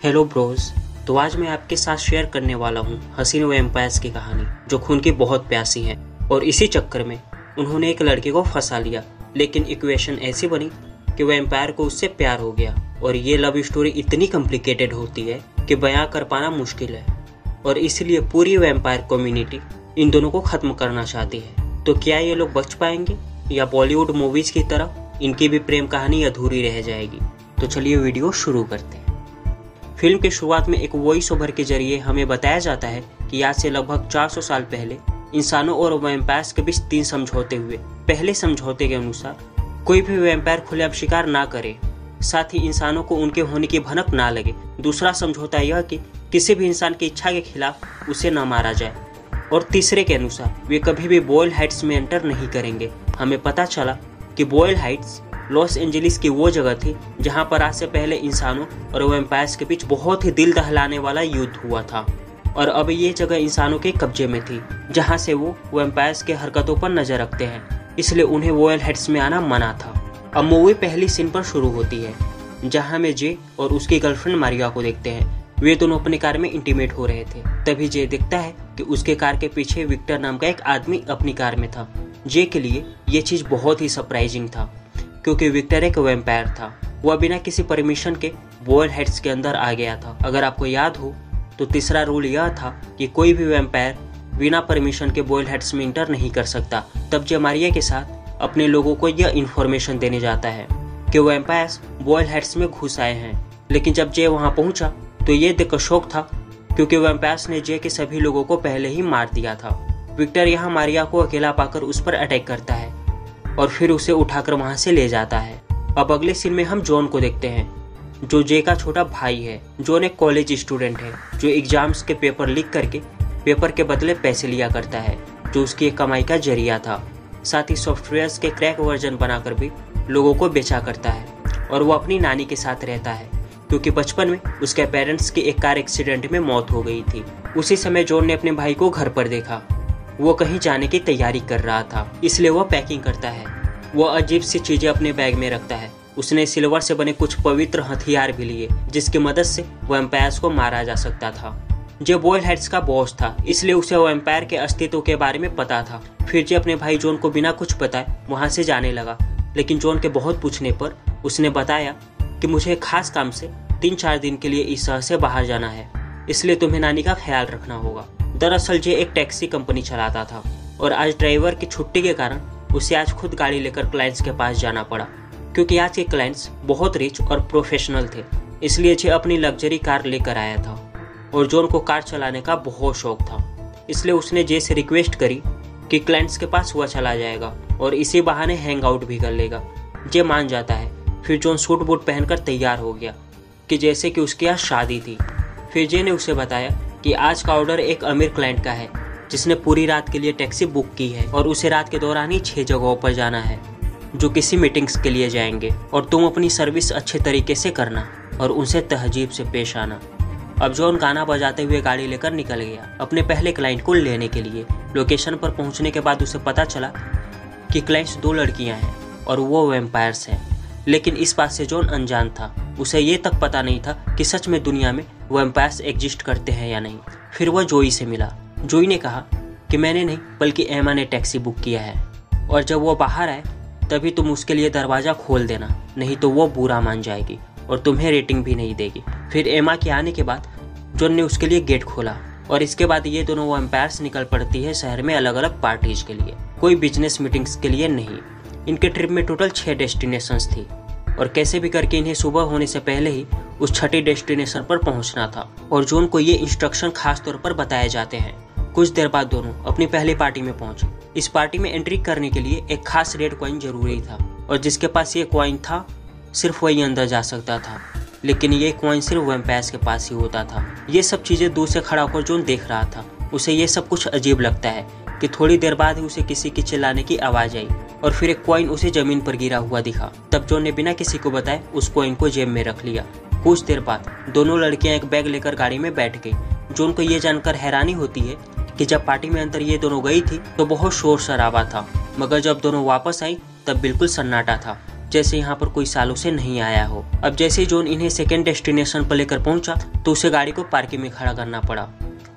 Hello Bros. तो आज मैं आपके साथ शेयर करने वाला हूँ हसीन वैम्पायर्स की कहानी, जो खून की बहुत प्यासी है और इसी चक्कर में उन्होंने एक लड़के को फंसा लिया। लेकिन इक्वेशन ऐसी बनी कि वैम्पायर को उससे प्यार हो गया और ये लव स्टोरी इतनी कॉम्प्लिकेटेड होती है कि बयां कर पाना मुश्किल है और इसलिए पूरी वैम्पायर कम्युनिटी इन दोनों को ख़त्म करना चाहती है। तो क्या ये लोग बच पाएंगे या बॉलीवुड मूवीज़ की तरह इनकी भी प्रेम कहानी अधूरी रह जाएगी? तो चलिए वीडियो शुरू करते हैं। फिल्म की शुरुआत में एक वॉइस ओवर के जरिए हमें बताया जाता है कि आज से लगभग 400 साल पहले इंसानों और वैम्पायर्स के बीच 3 समझौते हुए। पहले समझौते के अनुसार कोई भी वैम्पायर खुलेआम शिकार ना करे, साथ ही इंसानों को उनके होने की भनक ना लगे। दूसरा समझौता यह कि किसी भी इंसान की इच्छा के खिलाफ उसे न मारा जाए। और तीसरे के अनुसार वे कभी भी बॉयल हाइट्स में एंटर नहीं करेंगे। हमें पता चला कि बॉयल हाइट्स लॉस एंजलिस की वो जगह थी जहां पर आज से पहले इंसानों और वैम्पायर्स के बीच बहुत ही दिल दहलाने वाला युद्ध हुआ था और अब ये जगह इंसानों के कब्जे में थी, जहां से वो वैम्पायर्स के हरकतों पर नजर रखते हैं, इसलिए उन्हें बॉयल हाइट्स में आना मना था। अब मूवी पहली सीन पर शुरू होती है जहां में जे और उसकी गर्लफ्रेंड मारिया को देखते हैं। वे दोनों अपनी कार में इंटीमेट हो रहे थे। तभी जे देखता है कि उसके कार के पीछे विक्टर नाम का एक आदमी अपनी कार में था। जे के लिए ये चीज बहुत ही सरप्राइजिंग था क्योंकि विक्टर एक वैम्पायर था। वह बिना किसी परमिशन के बॉयल हाइट्स के अंदर आ गया था। अगर आपको याद हो तो तीसरा रूल यह था कि कोई भी वैम्पायर बिना परमिशन के बॉयल हाइट्स में इंटर नहीं कर सकता। तब जे मारिया के साथ अपने लोगों को यह इन्फॉर्मेशन देने जाता है कि वैम्पायर्स बॉयल हाइट्स में घुस आए हैं। लेकिन जब जे वहां पहुंचा तो ये देखकर शौक था क्योंकि वैम्पायर्स ने जे के सभी लोगों को पहले ही मार दिया था। विक्टर यहाँ मारिया को अकेला पाकर उस पर अटैक करता है और फिर उसे उठाकर वहां से ले जाता है। अब अगले सीन में हम जॉन को देखते हैं, जो जे का छोटा भाई है। जॉन एक कॉलेज स्टूडेंट है जो एग्जाम्स के पेपर लीक करके पेपर के बदले पैसे लिया करता है, जो उसकी एक कमाई का जरिया था। साथ ही सॉफ्टवेयर्स के क्रैक वर्जन बनाकर भी लोगों को बेचा करता है। और वो अपनी नानी के साथ रहता है क्योंकि बचपन में उसके पेरेंट्स की एक कार एक्सीडेंट में मौत हो गई थी। उसी समय जॉन ने अपने भाई को घर पर देखा। वो कहीं जाने की तैयारी कर रहा था, इसलिए वो पैकिंग करता है। वो अजीब सी चीजें अपने बैग में रखता है। उसने सिल्वर से बने कुछ पवित्र हथियार भी लिए जिसकी मदद से वैम्पायर्स को मारा जा सकता था। जो बॉयल हाइट्स का बॉस था, इसलिए उसे वैम्पायर के अस्तित्व के बारे में पता था। फिर जो अपने भाई जॉन को बिना कुछ बताए वहां से जाने लगा। लेकिन जॉन के बहुत पूछने पर उसने बताया कि मुझे एक खास काम से 3-4 दिन के लिए इस शहर से बाहर जाना है, इसलिए तुम्हें नानी का ख्याल रखना होगा। दरअसल जे एक टैक्सी कंपनी चलाता था और आज ड्राइवर की छुट्टी के कारण उसे आज खुद गाड़ी लेकर क्लाइंट्स के पास जाना पड़ा। क्योंकि आज के क्लाइंट्स बहुत रिच और प्रोफेशनल थे, इसलिए जे अपनी लग्जरी कार लेकर आया था और जॉन को कार चलाने का बहुत शौक था। इसलिए उसने जे से रिक्वेस्ट करी कि क्लाइंट्स के पास वह चला जाएगा और इसी बहाने हैंग आउट भी कर लेगा। जे मान जाता है। फिर जॉन सूट बूट पहनकर तैयार हो गया कि जैसे कि उसकी आज शादी थी। फिर जे ने उसे बताया कि आज का ऑर्डर एक अमीर क्लाइंट का है जिसने पूरी रात के लिए टैक्सी बुक की है और उसे रात के दौरान ही 6 जगहों पर जाना है जो किसी मीटिंग्स के लिए जाएंगे और तुम अपनी सर्विस अच्छे तरीके से करना और उनसे तहजीब से पेश आना। अब जॉन गाना बजाते हुए गाड़ी लेकर निकल गया अपने पहले क्लाइंट को लेने के लिए। लोकेशन पर पहुंचने के बाद उसे पता चला कि क्लाइंट्स 2 लड़कियां हैं और वो वैम्पायर्स हैं। लेकिन इस बात से जॉन अनजान था। उसे ये तक पता नहीं था कि सच में दुनिया में वैम्पायर्स एग्जिस्ट करते हैं या नहीं। फिर वह जोई से मिला। जोई ने कहा कि मैंने नहीं बल्कि एमा ने टैक्सी बुक किया है और जब वो बाहर आए तभी तुम उसके लिए दरवाज़ा खोल देना, नहीं तो वो बुरा मान जाएगी और तुम्हें रेटिंग भी नहीं देगी। फिर एमा के आने के बाद जॉन ने उसके लिए गेट खोला और इसके बाद ये दोनों वैम्पायर्स निकल पड़ती है शहर में अलग अलग पार्टीज के लिए, कोई बिजनेस मीटिंग्स के लिए नहीं। इनके ट्रिप में टोटल 6 डेस्टिनेशंस थी और कैसे भी करके इन्हें सुबह होने से पहले ही उस 6ठी डेस्टिनेशन पर पहुंचना था और जॉन को ये इंस्ट्रक्शन खास तौर पर बताए जाते हैं। कुछ देर बाद दोनों अपनी पहली पार्टी में पहुंचे। इस पार्टी में एंट्री करने के लिए एक खास रेड कॉइन जरूरी था और जिसके पास ये कॉइन था सिर्फ वही अंदर जा सकता था। लेकिन ये कॉइन सिर्फ वैम्पायर्स के पास ही होता था। ये सब चीजें दूर से खड़ा होकर जॉन देख रहा था। उसे ये सब कुछ अजीब लगता है कि थोड़ी देर बाद ही उसे किसी की चिल्लाने की आवाज आई और फिर एक कॉइन उसे जमीन पर गिरा हुआ दिखा। तब जॉन ने बिना किसी को बताए उस कॉइन को जेब में रख लिया। कुछ देर बाद दोनों लड़कियां एक बैग लेकर गाड़ी में बैठ गई। जॉन को ये जानकर हैरानी होती है कि जब पार्टी में अंदर ये दोनों गई थी तो बहुत शोर शराबा था, मगर जब दोनों वापस आई तब बिल्कुल सन्नाटा था। जैसे यहाँ पर कोई सालों से नहीं आया हो। अब जैसे जॉन इन्हें सेकेंड डेस्टिनेशन पर लेकर पहुंचा तो उसे गाड़ी को पार्किंग में खड़ा करना पड़ा।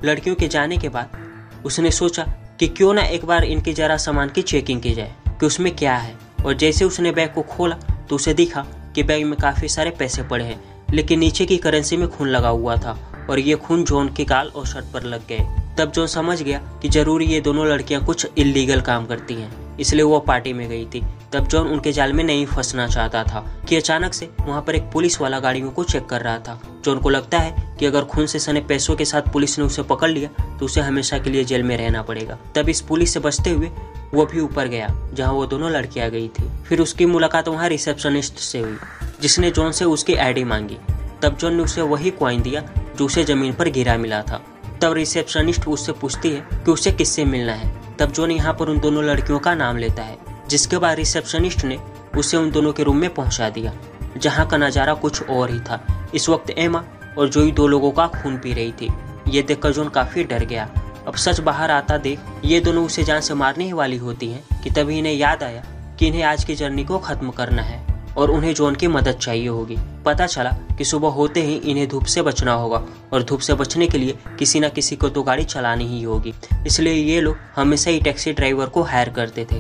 लड़कियों के जाने के बाद उसने सोचा कि क्यों ना एक बार इनके जरा सामान की चेकिंग की जाए कि उसमें क्या है। और जैसे उसने बैग को खोला तो उसे दिखा कि बैग में काफ़ी सारे पैसे पड़े हैं, लेकिन नीचे की करेंसी में खून लगा हुआ था और ये खून जॉन के गाल और शर्ट पर लग गए। तब जॉन समझ गया कि जरूर ये दोनों लड़कियां कुछ इल्लीगल काम करती हैं, इसलिए वो पार्टी में गई थी। तब जॉन उनके जाल में नहीं फंसना चाहता था कि अचानक से वहाँ पर एक पुलिस वाला गाड़ियों को चेक कर रहा था। जॉन को लगता है कि अगर खून से सने पैसों के साथ पुलिस ने उसे पकड़ लिया तो उसे हमेशा के लिए जेल में रहना पड़ेगा। तब इस पुलिस से बचते हुए वो भी ऊपर गया जहाँ वो दोनों लड़कियां गई थी। फिर उसकी मुलाकात वहाँ रिसेप्शनिस्ट से हुई जिसने जॉन से उसकी आईडी मांगी। तब जॉन ने उसे वही कॉइन दिया जो उसे जमीन पर गिरा मिला था। तब रिसेप्शनिस्ट उससे पूछती है कि उसे किससे मिलना है। तब जॉन यहाँ पर उन दोनों लड़कियों का नाम लेता है, जिसके बाद रिसेप्शनिस्ट ने उसे उन दोनों के रूम में पहुंचा दिया जहां का नज़ारा कुछ और ही था। इस वक्त एमा और जोई दो लोगों का खून पी रही थी। ये देखकर जॉन काफी डर गया। अब सच बाहर आता देख ये दोनों उसे जान से मारने ही वाली होती हैं कि तभी इन्हें याद आया कि इन्हें आज की जर्नी को खत्म करना है और उन्हें जॉन की मदद चाहिए होगी। पता चला कि सुबह होते ही इन्हें धूप से बचना होगा और धूप से बचने के लिए किसी न किसी को तो गाड़ी चलानी ही होगी। इसलिए ये लोग हमेशा ही टैक्सी ड्राइवर को हायर करते थे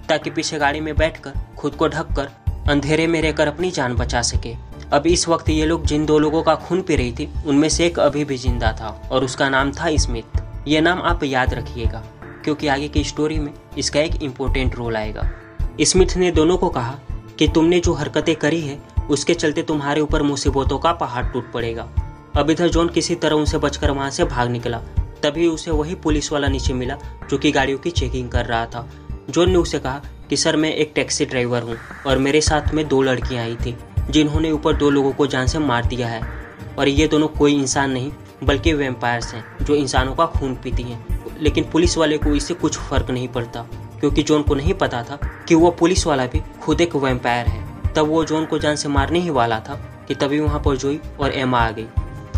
ताकि पीछे गाड़ी में बैठकर खुद को ढककर अंधेरे में रहकर अपनी जान बचा सके। अब इस वक्त ये लोग जिन दो लोगों का खून पी रही थी उनमें से एक अभी भी जिंदा था और उसका नाम था स्मिथ। ये नाम आप याद रखिएगा क्योंकि आगे की स्टोरी में इसका एक इम्पोर्टेंट रोल आएगा। स्मिथ ने दोनों को कहा कि तुमने जो हरकतें करी है उसके चलते तुम्हारे ऊपर मुसीबतों का पहाड़ टूट पड़ेगा। अब इधर जॉन किसी तरह उनसे बचकर वहां से भाग निकला। तभी उसे वही पुलिस वाला नीचे मिला जो कि गाड़ियों की चेकिंग कर रहा था। जॉन ने उसे कहा कि सर मैं एक टैक्सी ड्राइवर हूँ और मेरे साथ में दो लड़कियाँ आई थी जिन्होंने ऊपर दो लोगों को जान से मार दिया है और ये दोनों कोई इंसान नहीं बल्कि वैम्पायर्स हैं जो इंसानों का खून पीती हैं। लेकिन पुलिस वाले को इससे कुछ फर्क नहीं पड़ता क्योंकि जॉन को नहीं पता था कि वो पुलिस वाला भी खुद एक वैम्पायर है। तब वो जॉन को जान से मारने ही वाला था कि तभी वहाँ पर जोई और एमा आ गई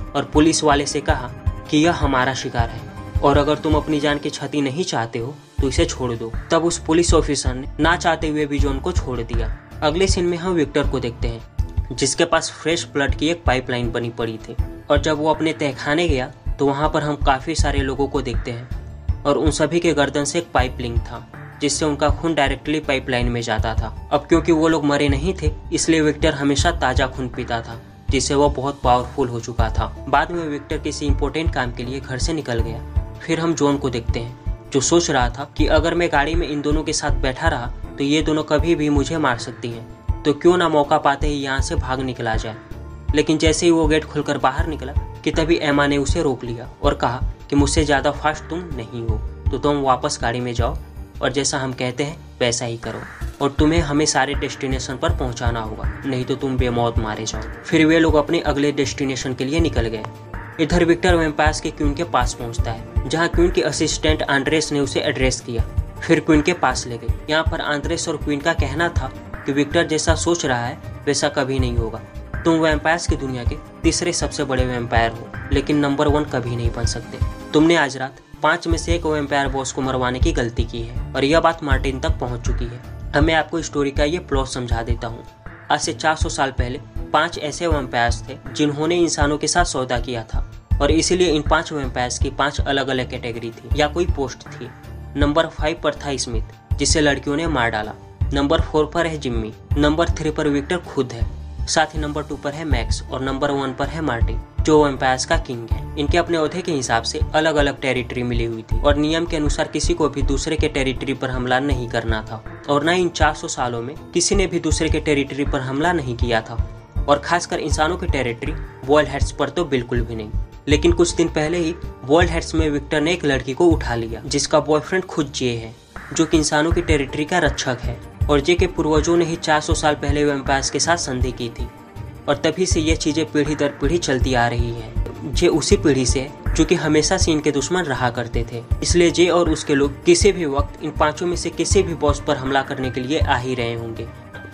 और पुलिस वाले से कहा कि यह हमारा शिकार है और अगर तुम अपनी जान की क्षति नहीं चाहते हो तो इसे छोड़ दो। तब उस पुलिस ऑफिसर ने ना चाहते हुए भी जॉन को छोड़ दिया। अगले सीन में हम विक्टर को देखते हैं जिसके पास फ्रेश ब्लड की एक पाइपलाइन बनी पड़ी थी और जब वो अपने तहखाने गया तो वहाँ पर हम काफी सारे लोगों को देखते हैं और उन सभी के गर्दन से एक पाइप लिंक था जिससे उनका खून डायरेक्टली पाइपलाइन में जाता था। अब क्योंकि वो लोग मरे नहीं थे इसलिए विक्टर हमेशा ताजा खून पीता था जिससे वो बहुत पावरफुल हो चुका था। बाद में विक्टर किसी इंपॉर्टेंट काम के लिए घर से निकल गया। फिर हम जॉन को देखते हैं जो सोच रहा था कि अगर मैं गाड़ी में इन दोनों के साथ बैठा रहा तो ये दोनों कभी भी मुझे मार सकती हैं, तो क्यों ना मौका पाते ही यहाँ से भाग निकला जाए। लेकिन जैसे ही वो गेट खुलकर बाहर निकला कि तभी एमा ने उसे रोक लिया और कहा कि मुझसे ज़्यादा फास्ट तुम नहीं हो तो तुम वापस गाड़ी में जाओ और जैसा हम कहते हैं वैसा ही करो और तुम्हें हमें सारे डेस्टिनेशन पर पहुंचाना होगा, नहीं तो तुम बेमौत मारे जाओ। फिर वे लोग अपने अगले डेस्टिनेशन के लिए निकल गए। इधर विक्टर वैम्पायर्स के क्वीन के पास पहुंचता है जहां क्वीन के असिस्टेंट आंद्रेस ने उसे एड्रेस किया। फिर क्वीन के पास ले गए। यहाँ पर आंद्रेस और क्वीन का कहना था कि विक्टर जैसा सोच रहा है वैसा कभी नहीं होगा। तुम वैम्पायर्स की दुनिया के तीसरे सबसे बड़े वैम्पायर हो लेकिन नंबर 1 कभी नहीं बन सकते। तुमने आज रात 5 में से एक वैम्पायर बॉस को मरवाने की गलती की है और यह बात मार्टिन तक पहुंच चुकी है। अब मैं आपको स्टोरी का ये प्लॉट समझा देता हूँ। आज से 400 साल पहले 5 ऐसे वैम्पायर्स थे जिन्होंने इंसानों के साथ सौदा किया था और इसीलिए इन 5 वैम्पायर्स की 5 अलग अलग कैटेगरी थी या कोई पोस्ट थी। नंबर 5 पर था स्मिथ जिसे लड़कियों ने मार डाला। नंबर 4 पर है जिम्मी। नंबर 3 पर विक्टर खुद है। साथ ही नंबर 2 पर है मैक्स और नंबर 1 पर है मार्टिन जो वैम्पायर्स का किंग है। इनके अपने ओहदे के हिसाब से अलग अलग टेरिटरी मिली हुई थी और नियम के अनुसार किसी को भी दूसरे के टेरिटरी पर हमला नहीं करना था और न इन 400 सालों में किसी ने भी दूसरे के टेरिटरी पर हमला नहीं किया था और खासकर इंसानों की टेरिटरी बॉल्ड हेड्स पर तो बिल्कुल भी नहीं। लेकिन कुछ दिन पहले ही बॉल्ड हेड्स में विक्टर ने एक लड़की को उठा लिया जिसका बॉयफ्रेंड खुद जे है जो कि इंसानों की टेरिटरी का रक्षक है और जे के पूर्वजों ने ही 400 साल पहले वैम्पायर्स के साथ संधि की थी और तभी से ये चीजें पीढ़ी दर पीढ़ी चलती आ रही है। जे उसी पीढ़ी से जो कि हमेशा से इनके दुश्मन रहा करते थे, इसलिए जे और उसके लोग किसी भी वक्त इन 5 में से किसी भी बॉस पर हमला करने के लिए आ ही रहे होंगे।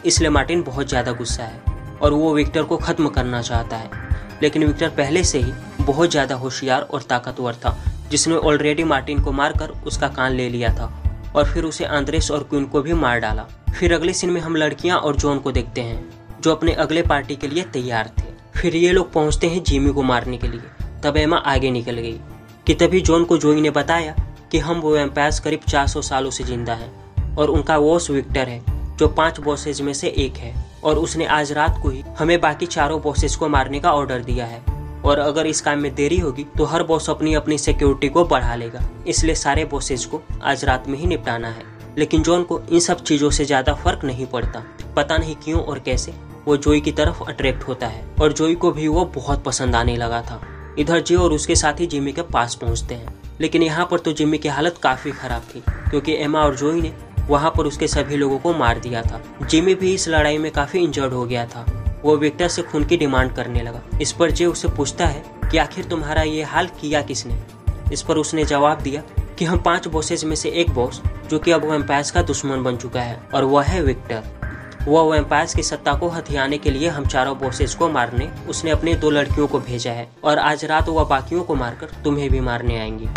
इसलिए मार्टिन बहुत ज्यादा गुस्सा है और वो विक्टर को खत्म करना चाहता है। लेकिन विक्टर पहले से ही बहुत ज्यादा होशियार और ताकतवर था जिसने ऑलरेडी मार्टिन को मारकर उसका कान ले लिया था और फिर उसे आंद्रेस और क्वीन को भी मार डाला। फिर अगले सीन में हम लड़कियां और जॉन को देखते हैं जो अपने अगले पार्टी के लिए तैयार थे। फिर ये लोग पहुंचते हैं जिमी को मारने के लिए। तब एमा आगे निकल गई कि तभी जॉन को जोई ने बताया कि हम वो वैम्पायर्स करीब 400 सालों से जिंदा हैं और उनका बॉस विक्टर है जो 5 बॉसेज में से एक है और उसने आज रात को ही हमें बाकी चारों बॉसेज को मारने का ऑर्डर दिया है और अगर इस काम में देरी होगी तो हर बॉस अपनी अपनी सिक्योरिटी को बढ़ा लेगा, इसलिए सारे बॉसेज को आज रात में ही निपटाना है। लेकिन जॉन को इन सब चीजों से ज्यादा फर्क नहीं पड़ता। पता नहीं क्यों और कैसे वो जोई की तरफ अट्रैक्ट होता है और जोई को भी वो बहुत पसंद आने लगा था। इधर जे और उसके साथी जिमी के पास पहुंचते हैं, लेकिन यहाँ पर तो जिमी की हालत काफी खराब थी क्योंकि एमा और जोई ने वहाँ पर उसके सभी लोगों को मार दिया था। जिमी भी इस लड़ाई में काफी इंजर्ड हो गया था। वो विक्टर से खून की डिमांड करने लगा। इस पर जे उससे पूछता है कि आखिर तुम्हारा ये हाल किया किसने। इस पर उसने जवाब दिया कि हम 5 बॉसेज में से एक बॉस जो कि अब वैम्पायर्स का दुश्मन बन चुका है और वह है विक्टर। वह वैम्पायर्स की सत्ता को हथियाने के लिए हम चारों बॉसेज को मारने उसने अपने 2 लड़कियों को भेजा है और आज रात वह बाकियों को मारकर तुम्हें भी मारने आएंगी।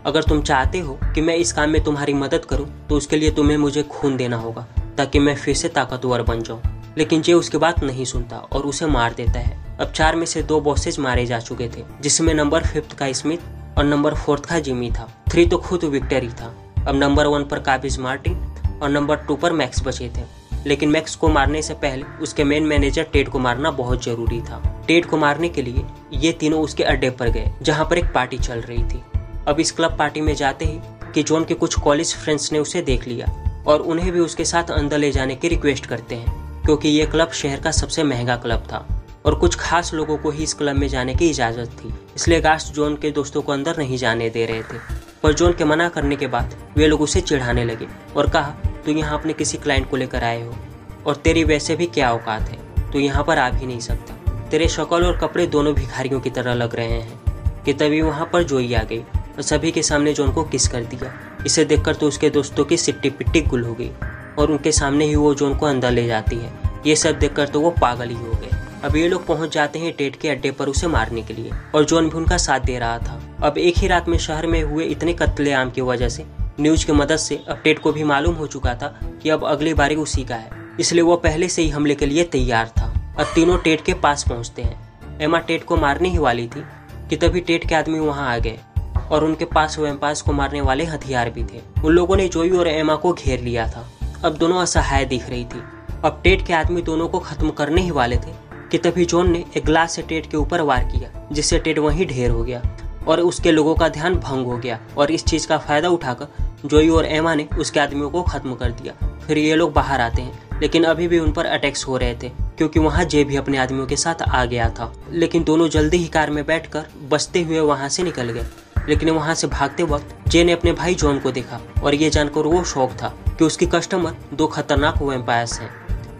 अगर तुम चाहते हो कि मैं इस काम में तुम्हारी मदद करूं तो उसके लिए तुम्हें मुझे खून देना होगा ताकि मैं फिर से ताकतवर बन जाऊं। लेकिन जे उसकी बात नहीं सुनता और उसे मार देता है। अब 4 में से 2 बॉसेज मारे जा चुके थे, जिसमें नंबर 5 का स्मिथ और नंबर 4 का जिमी था। 3 तो खुद विक्टर ही था। अब नंबर 1 पर काबिज मार्टिन और नंबर 2 पर मैक्स बचे थे। लेकिन मैक्स को मारने से पहले उसके मेन मैनेजर टेड को मारना बहुत जरूरी था। टेड को मारने के लिए ये तीनों उसके अड्डे पर गए जहाँ पर एक पार्टी चल रही थी। अब इस क्लब पार्टी में जाते ही कि जॉन के कुछ कॉलेज फ्रेंड्स ने उसे देख लिया और उन्हें भी उसके साथ अंदर ले जाने की रिक्वेस्ट करते हैं क्योंकि ये क्लब शहर का सबसे महंगा क्लब था और कुछ खास लोगों को ही इस क्लब में जाने की इजाजत थी, इसलिए गार्ड्स जॉन के दोस्तों को अंदर नहीं जाने दे रहे थे। पर जॉन के मना करने के बाद वे लोग उसे चिढ़ाने लगे और कहा तू यहाँ अपने किसी क्लाइंट को लेकर आए हो और तेरी वैसे भी क्या औकात है, तू यहाँ पर आ भी नहीं सकता, तेरे शक्ल और कपड़े दोनों भिखारियों की तरह लग रहे हैं। कि तभी वहाँ पर जोई आ गई और सभी के सामने जॉन को किस कर दिया। इसे देखकर तो उसके दोस्तों की सिट्टी पिट्टी गुल हो गई और उनके सामने ही वो जॉन को अंदर ले जाती है। ये सब देखकर तो वो पागल ही हो गए। अब ये लोग पहुंच जाते हैं टेड के अड्डे पर उसे मारने के लिए और जॉन भी उनका साथ दे रहा था। अब एक ही रात में शहर में हुए इतने कत्लेआम की वजह से न्यूज की मदद से अब टेड को भी मालूम हो चुका था कि अब अगली बारी उसी का है, इसलिए वो पहले से ही हमले के लिए तैयार था। अब तीनों टेड के पास पहुंचते हैं। एमा टेड को मारने ही वाली थी कि तभी टेड के आदमी वहां आ गए और उनके पास वैम्पायर्स को मारने वाले हथियार भी थे। उन लोगों ने जोई और एमा को घेर लिया था। अब दोनों असहाय दिख रही थी। अब टेड के आदमी दोनों को खत्म करने ही वाले थे कि तभी जॉन ने एक ग्लास से टेड के ऊपर वार किया, जिससे टेड वहीं ढेर हो गया और उसके लोगों का ध्यान भंग हो गया और इस चीज का फायदा उठाकर जोई और एमा ने उसके आदमियों को खत्म कर दिया। फिर ये लोग बाहर आते हैं, लेकिन अभी भी उन पर अटैक्स हो रहे थे क्योंकि वहाँ जे भी अपने आदमियों के साथ आ गया था। लेकिन दोनों जल्दी ही कार में बैठकर बचते हुए वहाँ से निकल गए। लेकिन वहाँ से भागते वक्त जे ने अपने भाई जॉन को देखा और ये जानकर वो शौक था कि उसकी कस्टमर 2 खतरनाक वैम्पायर्स हैं।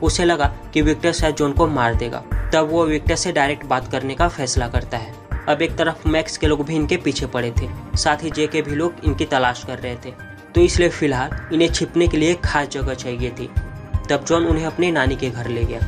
उसे लगा कि विक्टर शायद जॉन को मार देगा, तब वो विक्टर से डायरेक्ट बात करने का फैसला करता है। अब एक तरफ मैक्स के लोग भी इनके पीछे पड़े थे, साथ ही जे के भी लोग इनकी तलाश कर रहे थे, तो इसलिए फिलहाल इन्हें छिपने के लिए एक खास जगह चाहिए थी। तब जॉन उन्हें अपने नानी के घर ले गया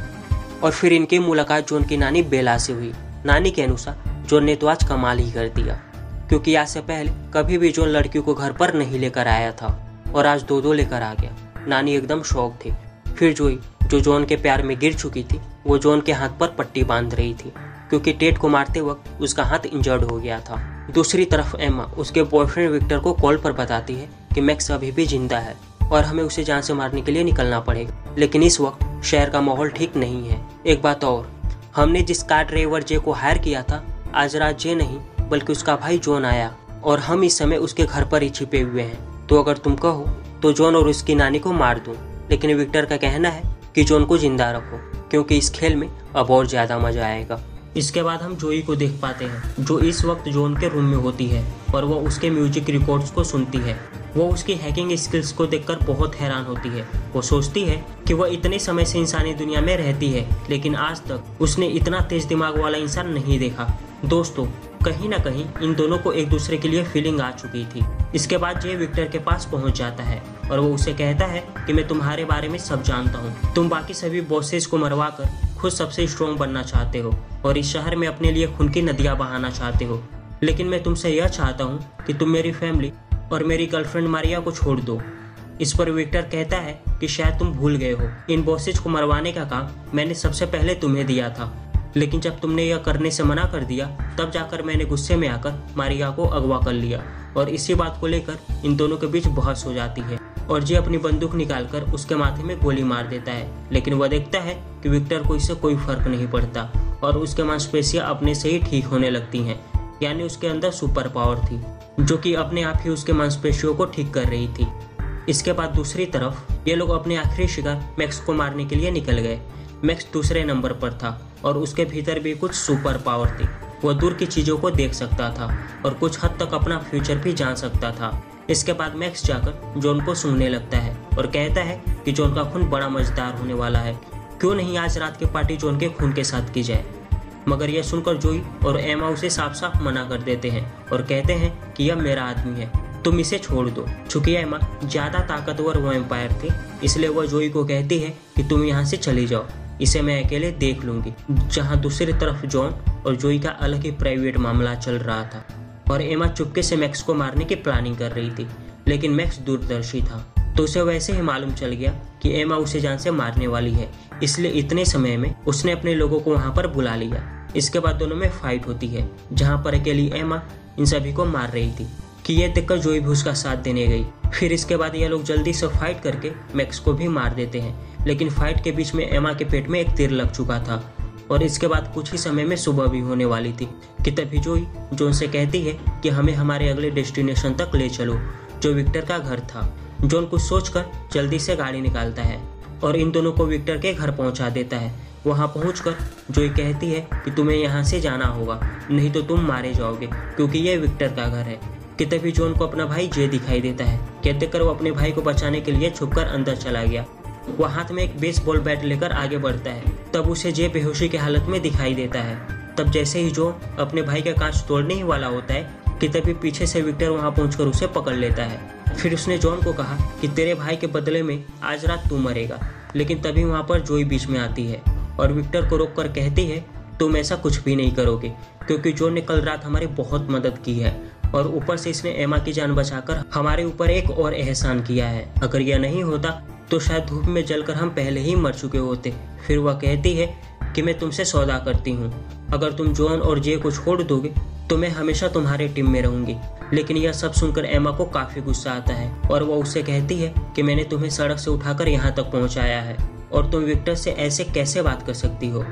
और फिर इनकी मुलाकात जॉन की नानी बेला से हुई। नानी के अनुसार जॉन ने तो आज कमाल ही कर दिया क्योंकि आज से पहले कभी भी जॉन लड़कियों को घर पर नहीं लेकर आया था और आज 2 लेकर आ गया। नानी एकदम शौक थी। फिर जोई जो जॉन के प्यार में गिर चुकी थी, वो जॉन के हाथ पर पट्टी बांध रही थी क्योंकि टेड को मारते वक्त उसका हाथ इंजर्ड हो गया था। दूसरी तरफ एमा उसके बॉयफ्रेंड विक्टर को कॉल पर बताती है कि मैक्स अभी भी जिंदा है और हमें उसे जान से मारने के लिए निकलना पड़ेगा। लेकिन इस वक्त शहर का माहौल ठीक नहीं है। एक बात और, हमने जिस कार ड्राइवर जे को हायर किया था, आज रात जे नहीं बल्कि उसका भाई जॉन आया और हम इस समय उसके घर पर ही छिपे हुए हैं। तो अगर तुम कहो तो जॉन और उसकी नानी को मार दूं, लेकिन विक्टर का कहना है कि जॉन को जिंदा रखो क्योंकि इस खेल में अब और ज्यादा मजा आएगा। इसके बाद हम जोई को देख पाते हैं जो इस वक्त जॉन के रूम में होती है और वह उसके म्यूजिक रिकॉर्ड्स को सुनती है। वो उसकी हैकिंग स्किल्स को देखकर बहुत हैरान होती है। वो सोचती है कि वह इतने समय से इंसानी दुनिया में रहती है, लेकिन आज तक उसने इतना तेज दिमाग वाला इंसान नहीं देखा। दोस्तों, कहीं ना कहीं इन दोनों को एक दूसरे के लिए फीलिंग आ चुकी थी। इसके बाद जे विक्टर के पास पहुंच जाता है और वो उसे कहता है कि मैं तुम्हारे बारे में सब जानता हूँ। तुम बाकी सभी बॉसेस को मरवा कर खुद सबसे स्ट्रॉन्ग बनना चाहते हो और इस शहर में अपने लिए खून की नदियाँ बहाना चाहते हो, लेकिन मैं तुमसे यह चाहता हूँ कि तुम मेरी फैमिली और मेरी गर्लफ्रेंड मारिया को छोड़ दो। इस पर विक्टर कहता है कि शायद तुम भूल गए हो, इन बॉसेज को मरवाने का काम मैंने सबसे पहले तुम्हें दिया था, लेकिन जब तुमने यह करने से मना कर दिया तब जाकर मैंने गुस्से में आकर मारिया को अगवा कर लिया। और इसी बात को लेकर इन दोनों के बीच बहस हो जाती है और जे अपनी बंदूक निकालकर उसके माथे में गोली मार देता है, लेकिन वह देखता है कि विक्टर को इससे कोई फर्क नहीं पड़ता और उसके मांसपेशियां अपने से ही ठीक होने लगती हैं, यानी उसके अंदर सुपर पावर थी जो कि अपने आप ही उसके मांसपेशियों को ठीक कर रही थी। इसके बाद दूसरी तरफ ये लोग अपने आखिरी शिकार मैक्स को मारने के लिए निकल गए। मैक्स दूसरे नंबर पर था और उसके भीतर भी कुछ सुपर पावर थी। वह दूर की चीज़ों को देख सकता था और कुछ हद तक अपना फ्यूचर भी जान सकता था। इसके बाद मैक्स जाकर जॉन को सूंघने लगता है और कहता है कि जॉन का खून बड़ा मजेदार होने वाला है, क्यों नहीं आज रात की पार्टी जॉन के खून के साथ की जाए। मगर यह सुनकर जोई और एमा उसे साफ साफ मना कर देते हैं और कहते हैं कि यह मेरा आदमी है, तुम इसे छोड़ दो। चूंकि एमा ज़्यादा ताकतवर वैम्पायर थे, इसलिए वह जोई को कहती है कि तुम यहाँ से चली जाओ, इसे मैं अकेले देख लूंगी। जहाँ दूसरी तरफ जॉन और जोई का अलग ही प्राइवेट मामला चल रहा था और एमा चुपके से मैक्स को मारने की प्लानिंग कर रही थी, लेकिन मैक्स दूरदर्शी था तो उसे वैसे ही मालूम चल गया कि एमा उसे जान से मारने वाली है, इसलिए इतने समय में उसने अपने लोगों को वहां पर बुला लिया। इसके बाद दोनों में फाइट होती है, जहां पर अकेली एमा इन सभी को मार रही थी कि यह देखकर जोई भी उसका साथ देने गई। फिर इसके बाद ये लोग जल्दी से फाइट करके मैक्स को भी मार देते हैं, लेकिन फाइट के बीच में एमा के पेट में एक तीर लग चुका था और इसके बाद कुछ ही समय में सुबह भी होने वाली थी कि तभी जोई जॉन से कहती है कि हमें हमारे अगले डेस्टिनेशन तक ले चलो, जो विक्टर का घर था। जॉन कुछ सोचकर जल्दी से गाड़ी निकालता है और इन दोनों को विक्टर के घर पहुंचा देता है। वहां पहुंचकर जोई कहती है कि तुम्हें यहाँ से जाना होगा, नहीं तो तुम मारे जाओगे, क्योंकि यह विक्टर का घर है। कि तभी जॉन को अपना भाई जे दिखाई देता है। कहते कर वो अपने भाई को बचाने के लिए छुपकर अंदर चला गया। वह हाथ में एक बेसबॉल बैट लेकर आगे बढ़ता है, तब उसे जे बेहोशी की हालत में दिखाई देता है। तब जैसे ही जॉन अपने भाई का कांच तोड़ने ही वाला होता है कि तभी पीछे से विक्टर वहां पहुंचकर उसे पकड़ लेता है। फिर उसने जॉन को कहा कि तेरे भाई के बदले में आज रात तू मरेगा, लेकिन तभी वहां पर जोई बीच में आती है और विक्टर को रोककर कहती है तुम ऐसा कुछ भी नहीं करोगे, क्योंकि जॉन ने कल रात हमारी बहुत मदद की है और ऊपर से इसने एमा की जान बचाकर हमारे ऊपर एक और एहसान किया है। अगर यह नहीं होता तो शायद धूप में जलकर हम पहले ही मर चुके होते। फिर वह कहती है कि मैं तुमसे सौदा करती हूँ, अगर तुम जॉन और जे को छोड़ दोगे तो मैं हमेशा तुम्हारे टीम में रहूंगी। लेकिन यह सब सुनकर एमा को काफी गुस्सा आता है और वह उससे कहती है कि मैंने तुम्हें सड़क से उठाकर यहाँ तक पहुँचाया है और तुम विक्टर से ऐसे कैसे बात कर सकती हो।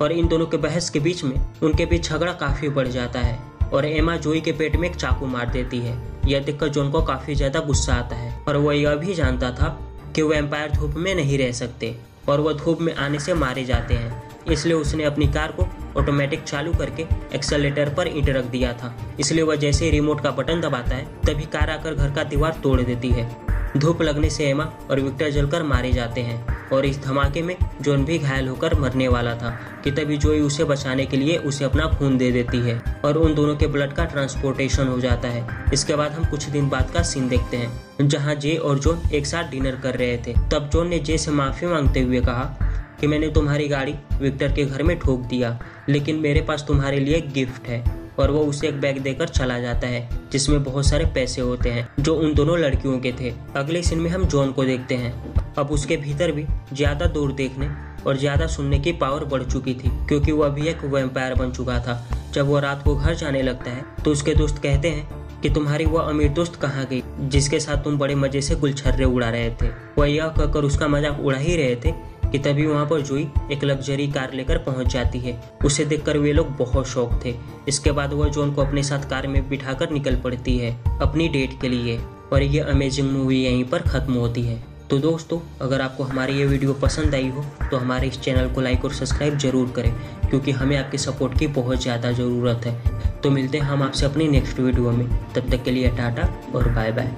और इन दोनों के बहस के बीच में उनके बीच झगड़ा काफी बढ़ जाता है और एमा जोई के पेट में एक चाकू मार देती है। यह देखकर जॉन को काफी ज्यादा गुस्सा आता है और वह यह भी जानता था कि वैम्पायर धूप में नहीं रह सकते और वह धूप में आने से मारे जाते हैं, इसलिए उसने अपनी कार को ऑटोमेटिक चालू करके एक्सेलेरेटर पर ईंट रख दिया था। इसलिए वह जैसे ही रिमोट का बटन दबाता है तभी कार आकर घर का दीवार तोड़ देती है। धूप लगने से एमा और विक्टर जलकर मारे जाते हैं और इस धमाके में जॉन भी घायल होकर मरने वाला था कि तभी जोई उसे बचाने के लिए उसे अपना खून दे देती है और उन दोनों के ब्लड का ट्रांसपोर्टेशन हो जाता है। इसके बाद हम कुछ दिन बाद का सीन देखते हैं, जहां जे और जॉन एक साथ डिनर कर रहे थे। तब जॉन ने जे से माफी मांगते हुए कहा कि मैंने तुम्हारी गाड़ी विक्टर के घर में ठोक दिया, लेकिन मेरे पास तुम्हारे लिए एक गिफ्ट है। और वो उसे एक बैग देकर चला जाता है जिसमें बहुत सारे पैसे होते हैं जो उन दोनों लड़कियों के थे। अगले सीन में हम जॉन को देखते हैं। अब उसके भीतर भी ज्यादा दूर देखने और ज्यादा सुनने की पावर बढ़ चुकी थी, क्योंकि वह भी एक वैम्पायर बन चुका था। जब वो रात को घर जाने लगता है तो उसके दोस्त कहते हैं कि तुम्हारी वह अमीर दोस्त कहाँ गई जिसके साथ तुम बड़े मजे से गुलछर्रे उड़ा रहे थे। वह यह कहकर उसका मजाक उड़ा ही रहे थे कि तभी वहां पर जोई एक लग्जरी कार लेकर पहुंच जाती है। उसे देखकर वे लोग बहुत शौक थे। इसके बाद वह जॉन को अपने साथ कार में बिठाकर निकल पड़ती है अपनी डेट के लिए और ये अमेजिंग मूवी यहीं पर खत्म होती है। तो दोस्तों, अगर आपको हमारी ये वीडियो पसंद आई हो तो हमारे इस चैनल को लाइक और सब्सक्राइब जरूर करें, क्योंकि हमें आपके सपोर्ट की बहुत ज़्यादा ज़रूरत है। तो मिलते हैं हम आपसे अपनी नेक्स्ट वीडियो में, तब तक के लिए टाटा और बाय बाय।